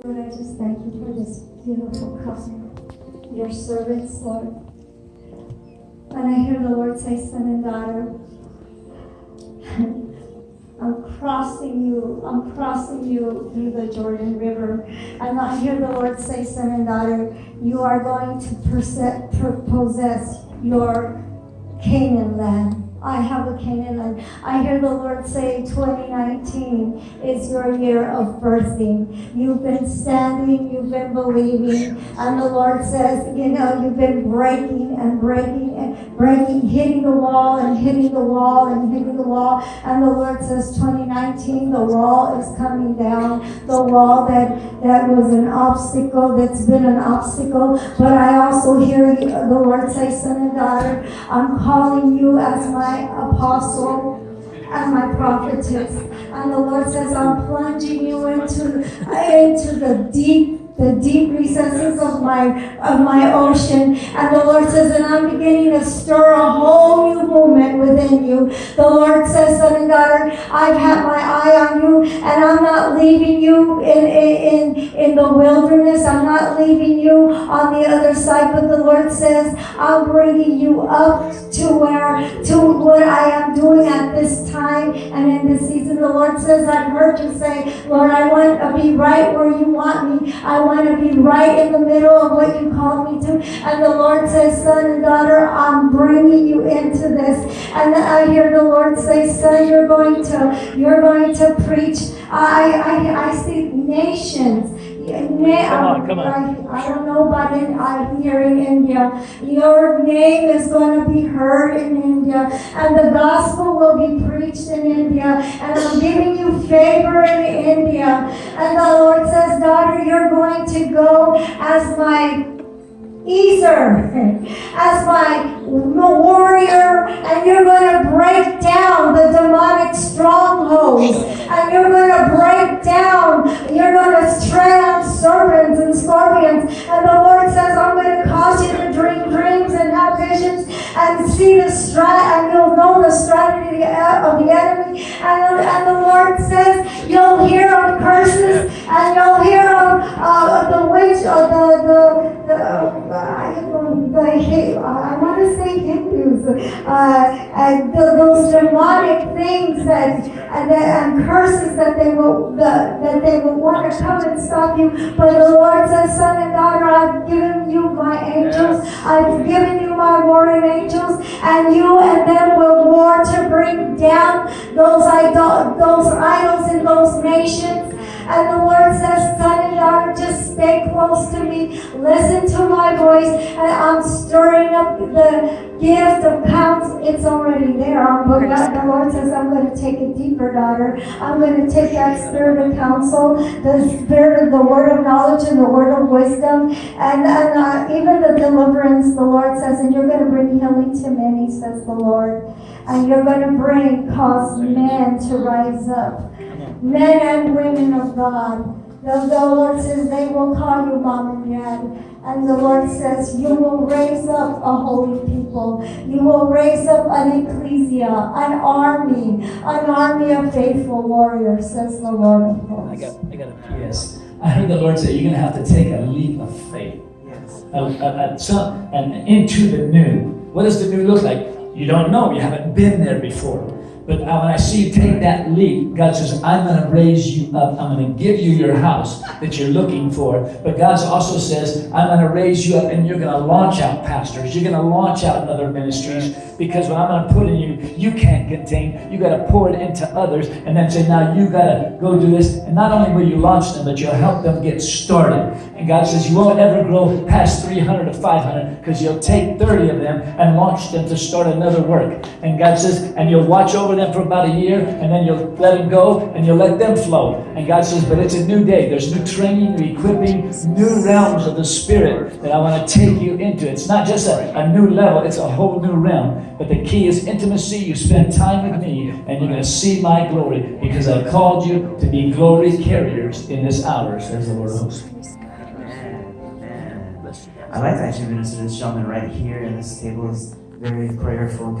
Lord, I just thank you for this beautiful couple, your servants, Lord. And I hear the Lord say, son and daughter, I'm crossing you through the Jordan River. And I hear the Lord say, son and daughter, you are going to possess your Canaan land. I have a Canaan land. I hear the Lord say 2019 is your year of birthing. You've been standing, you've been believing, and the Lord says, you've been breaking and breaking and breaking, hitting the wall and hitting the wall and hitting the wall. And the Lord says 2019, the wall is coming down. The wall that was an obstacle, that's been an obstacle. But I also hear the Lord say, son and daughter, I'm calling you as my apostle and my prophetess. And the Lord says, I'm plunging you into the deep recesses of my ocean. And the Lord says, and I'm beginning to stir a whole new movement within you. The Lord says, son and daughter, I've had my eye on you, and I'm not leaving you in the wilderness. I'm not leaving you on the other side. But the Lord says, I'm bringing you up to what I am doing at this time and in this season. The Lord says, I've heard you say, Lord, I want to be right where you want me. I want to be right in the middle of what you called me to. And the Lord says, son and daughter, I'm bringing you into this. And I hear the Lord say, son, you're going to preach. I see nations. Come on. I don't know about it. I'm here in India. Your name is going to be heard in India. And the gospel will be preached in India. And I'm giving you favor in India. And the Lord says, daughter, you're going to go as my Ezer, as my warrior, and you're going to break down the demonic strongholds, and you're going to break down, you're going to tread on serpents and scorpions. And the Lord says, I'm going to cause you to dream dreams and have visions and see and you'll know the strategy of the enemy. And the Lord says, you'll hear of curses, and you'll hear of the witch, or I want to say Hindus, those demonic things and curses that they will want to come and stop you. But the Lord says, son and daughter, I've given you my angels. I've given you my warring angels, and you and them will war to bring down those idols in those nations. And the Lord says, son and daughter, just stay close to me. Listen to my voice. And I'm stirring up the gift of counsel. It's already there. But the Lord says, I'm going to take it deeper, daughter. I'm going to take that spirit of counsel, the spirit of the word of knowledge and the word of wisdom, and even the deliverance, the Lord says, and you're going to bring healing to many, says the Lord. And you're going to cause men to rise up. Men and women of God. The Lord says they will call you mom and dad. And the Lord says you will raise up a holy people. You will raise up an ecclesia, an army of faithful warriors, says the Lord of hosts. I got a PS. I heard the Lord say you're going to have to take a leap of faith. Yes. And into the new. What does the new look like? You don't know. You haven't been there before. But when I see you take that leap, God says, I'm going to raise you up. I'm going to give you your house that you're looking for. But God also says, I'm going to raise you up, and you're going to launch out pastors. You're going to launch out other ministries, because what I'm going to put in you, you can't contain. You got to pour it into others, and then say, now you got to go do this. And not only will you launch them, but you'll help them get started. And God says, you won't ever grow past 300 to 500, because you'll take 30 of them and launch them to start another work. And God says, and you'll watch over them for about a year, and then you'll let them go, and you'll let them flow. And God says, but it's a new day. There's new training, new equipping, new realms of the Spirit that I want to take you into. It's not just a new level, it's a whole new realm. But the key is intimacy. You spend time with me, and you're going to see my glory, because I called you to be glory carriers in this hour, says the Lord of hosts. I'd like to actually minister to this gentleman right here, and this table is very prayerful.